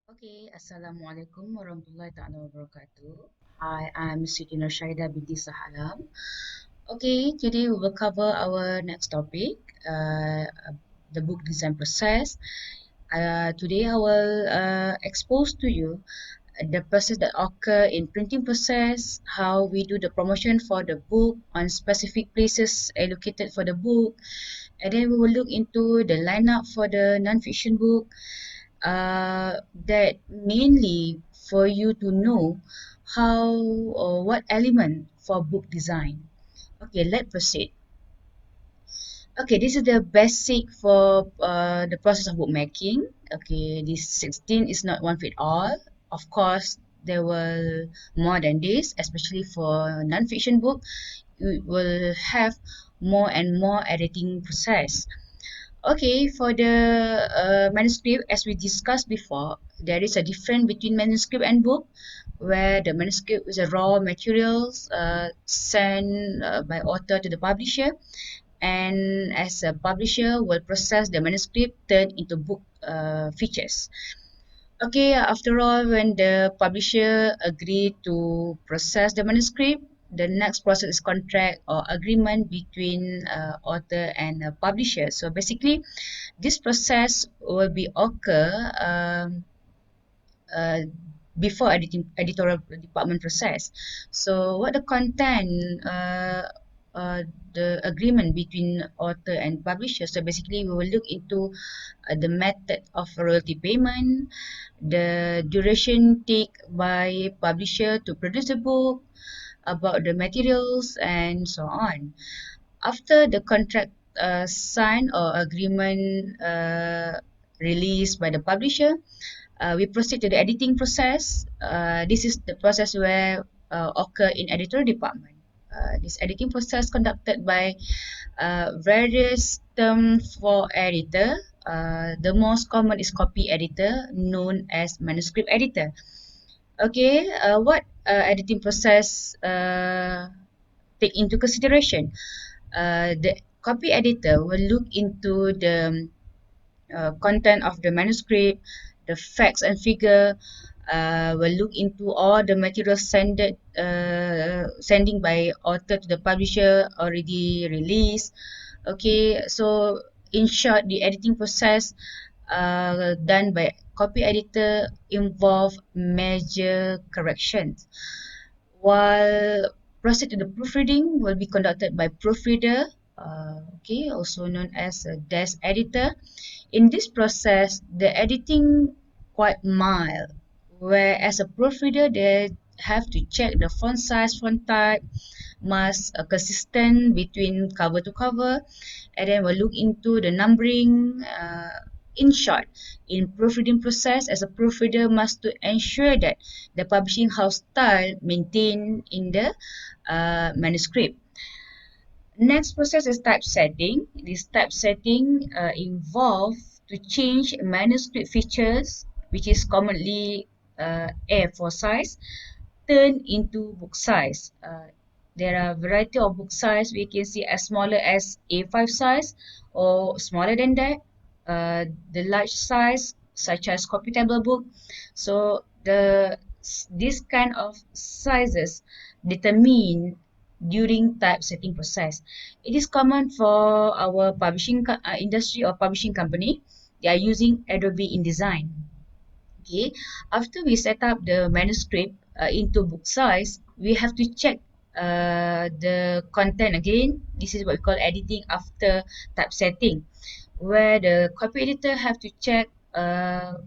Okay, Assalamualaikum warahmatullahi taala wabarakatuh. Hi, I'm Siti Nurshida binti Sahalam. Okay, today we will cover our next topic, the book design process. Today I will expose to you the process that occur in printing process, how we do the promotion for the book on specific places allocated for the book, and then we will look into the lineup for the non-fiction book, that mainly for you to know how or what element for book design. Okay, let's proceed. Okay, this is the basic for the process of bookmaking. Okay, this 16 is not one fit all. Of course, there will more than this, especially for non-fiction book. You will have more and more editing process. Okay, for the manuscript, as we discussed before, there is a difference between manuscript and book, where the manuscript is a raw materials sent by author to the publisher, and as a publisher will process the manuscript turned into book features. Okay, after all, when the publisher agree to process the manuscript, the next process is contract or agreement between author and publisher. So basically, this process will be occur uh, before editorial department process. So what the content, the agreement between author and publisher. So basically, we will look into the method of royalty payment, the duration take by publisher to produce the book, about the materials, and so on. After the contract signed or agreement released by the publisher, we proceed to the editing process. This is the process where occur in editorial department. This editing process conducted by various terms for editor. The most common is copy editor, known as manuscript editor. Okay, what editing process take into consideration? The copy editor will look into the content of the manuscript, the facts and figure. Will look into all the material sending by author to the publisher already released. Okay, so in short, the editing process done by copy editor involve major corrections, while proceed to the proofreading will be conducted by proofreader, okay, also known as a desk editor. In this process, the editing quite mild, whereas a proofreader they have to check the font size, font type, must consistent between cover to cover, and then we'll look into the numbering. In short, in proofreading process, as a proofreader must to ensure that the publishing house style maintained in the manuscript. Next process is typesetting. This typesetting involve to change manuscript features, which is commonly A4 size, turn into book size. There are variety of book size. We can see as smaller as A5 size or smaller than that. The large size, such as coffee table book. So this kind of sizes determine during typesetting process. It is common for our publishing industry or publishing company. They are using Adobe InDesign. Okay, after we set up the manuscript into book size, we have to check the content again. This is what we call editing after typesetting, where the copy editor have to check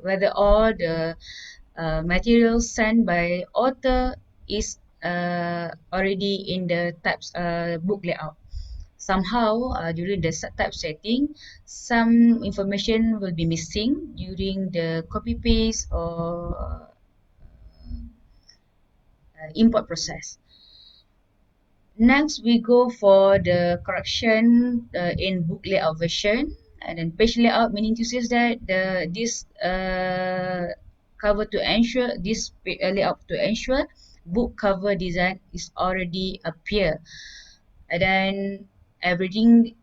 whether all the materials sent by author is already in the types book layout. Somehow, during the typesetting, some information will be missing during the copy paste or import process. Next, we go for the correction in book layout version, and then page layout, meaning to say that this cover to ensure this layout to ensure book cover design is already appear, and then everything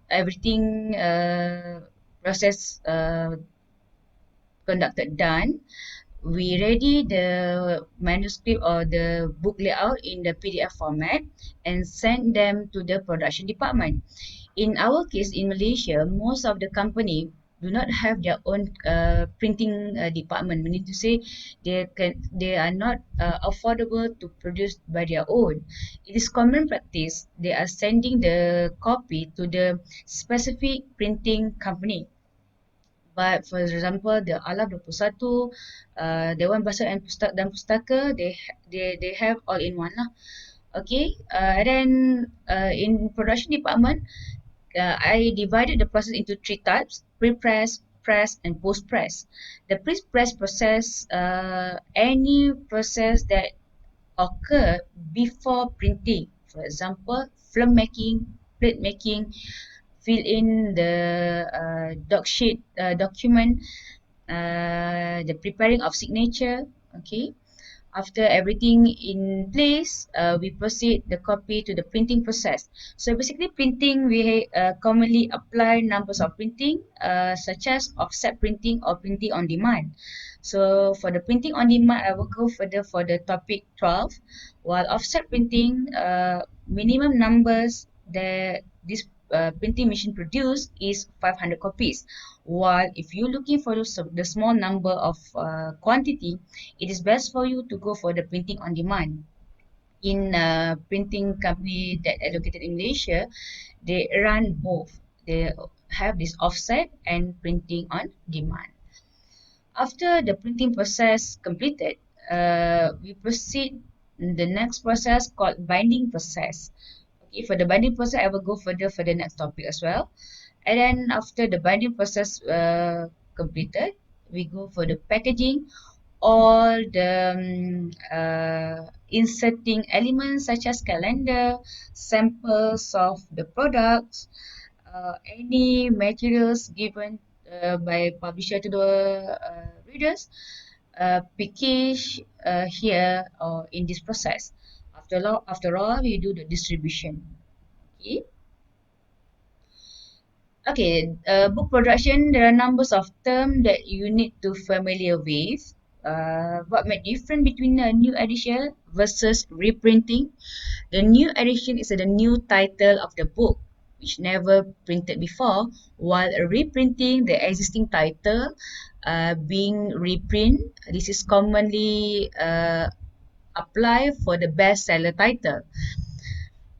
process conducted done. we ready the manuscript or the book layout in the PDF format and send them to the production department. In our case, in Malaysia, most of the company do not have their own printing department. Meaning to say, they are not affordable to produce by their own. It is common practice. They are sending the copy to the specific printing company. But for example, the Alam 21, Dewan Bahasa dan Pustaka, they have all in one lah. Okay, and then in production department, I divided the process into three types: pre-press, press, and post-press. The pre-press process, any process that occur before printing. For example, film making, plate making, fill in the doc sheet document, the preparing of signature. Okay, after everything in place, we proceed the copy to the printing process. So basically, printing we commonly apply numbers of printing, such as offset printing or printing on demand. So for the printing on demand, I will go further for the topic 12. While offset printing, minimum numbers that this printing machine produce is 500 copies. While if you're looking for the small number of quantity, it is best for you to go for the printing on demand. In printing company that are located in Malaysia, they run both. They have this offset and printing on demand. After the printing process completed, we proceed the next process called binding process. Okay, for the binding process, I will go further for the next topic as well. And then after the binding process completed, we go for the packaging, all the inserting elements such as calendar, samples of the products, any materials given by publisher to the readers, package here or in this process. After all, we do the distribution. Okay. Okay, book production, there are numbers of terms that you need to familiar with. What may different between a new edition versus reprinting? The new edition is the new title of the book, which never printed before, while reprinting the existing title being reprint. This is commonly apply for the bestseller title.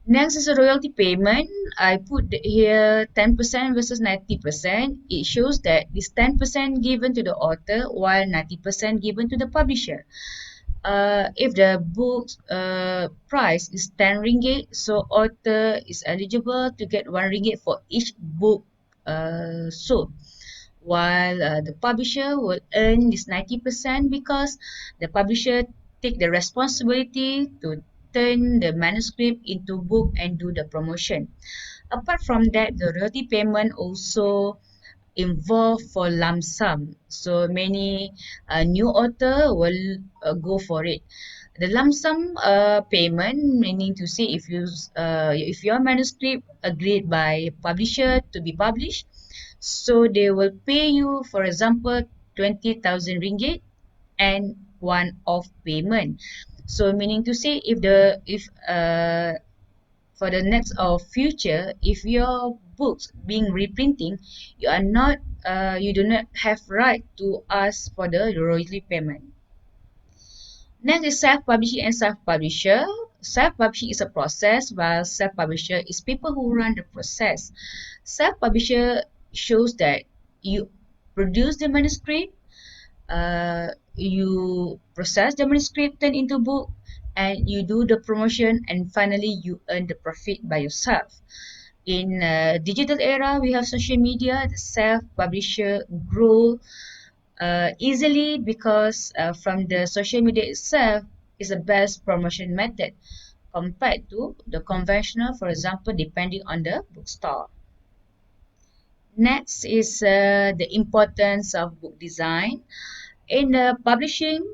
Next is a royalty payment. I put here 10% versus 90%. It shows that it's 10% given to the author while 90% given to the publisher. If the book's price is 10 ringgit, so author is eligible to get 1 ringgit for each book sold. While the publisher will earn this 90% because the publisher take the responsibility to turn the manuscript into book and do the promotion. Apart from that, the royalty payment also involve for lump sum. So many new author will go for it. The lump sum payment, meaning to say if your manuscript agreed by publisher to be published, so they will pay you, for example, 20,000 ringgit and one-off payment. So meaning to say if for the next or future, if your books being reprinting, you do not have right to ask for the royalty payment. Next is self-publishing and self-publisher. Self-publishing is a process, while self-publisher is people who run the process. Self-publisher shows that you produce the manuscript, you process the manuscript, turn into book, and you do the promotion, and finally you earn the profit by yourself. In digital era, we have social media. The self-publisher grow easily because from the social media itself is the best promotion method compared to the conventional, for example, depending on the bookstore. Next is the importance of book design. In publishing,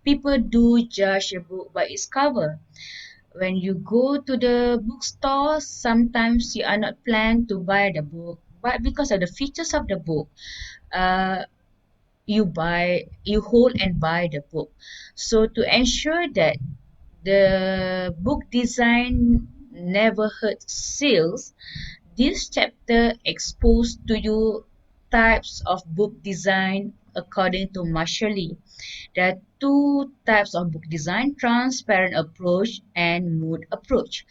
people do judge a book by its cover. When you go to the bookstore, sometimes you are not planned to buy the book, but because of the features of the book, uh, you hold and buy the book. So to ensure that the book design never hurts sales, this chapter exposed to you types of book design according to Marshall Lee. There are two types of book design: transparent approach and mood approach.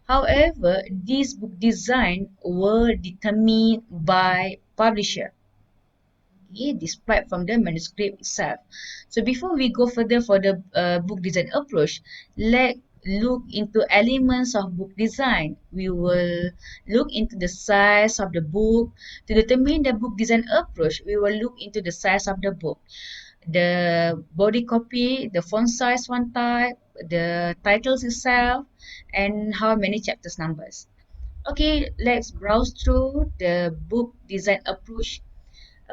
However, these book design were determined by publisher, okay, displayed from the manuscript itself. So before we go further for the book design approach, let's look into elements of book design. We will look into the size of the book. To determine the book design approach, we will look into the size of the book, the body copy, the font size one type, the titles itself, and how many chapters numbers. Okay, let's browse through the book design approach.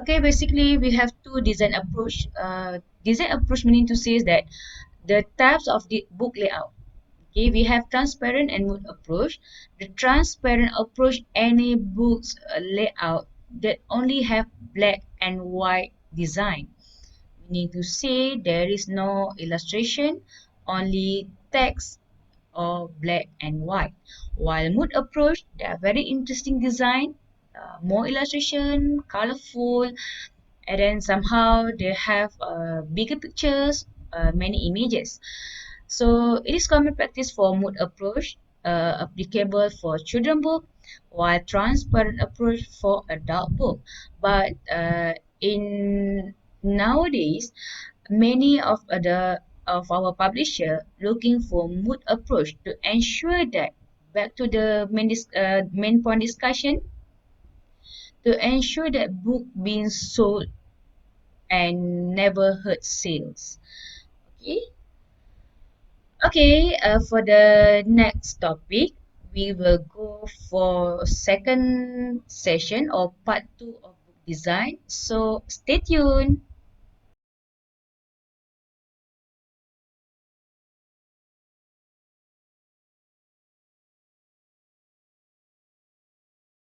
Okay, basically we have two design approach. Design approach meaning to say is that the types of the book layout. Okay, we have transparent and mood approach. The transparent approach, any books layout that only have black and white design, meaning to say there is no illustration, only text or black and white. While mood approach, they are very interesting design, more illustration, colorful, and then somehow they have bigger pictures, many images. So it is common practice for mood approach, applicable for children book, while transparent approach for adult book. But in nowadays, many of our publisher looking for mood approach to ensure that, back to the main point discussion, to ensure that book being sold and never hurt sales. Okay. Okay, for the next topic, we will go for second session or part two of book design. So stay tuned.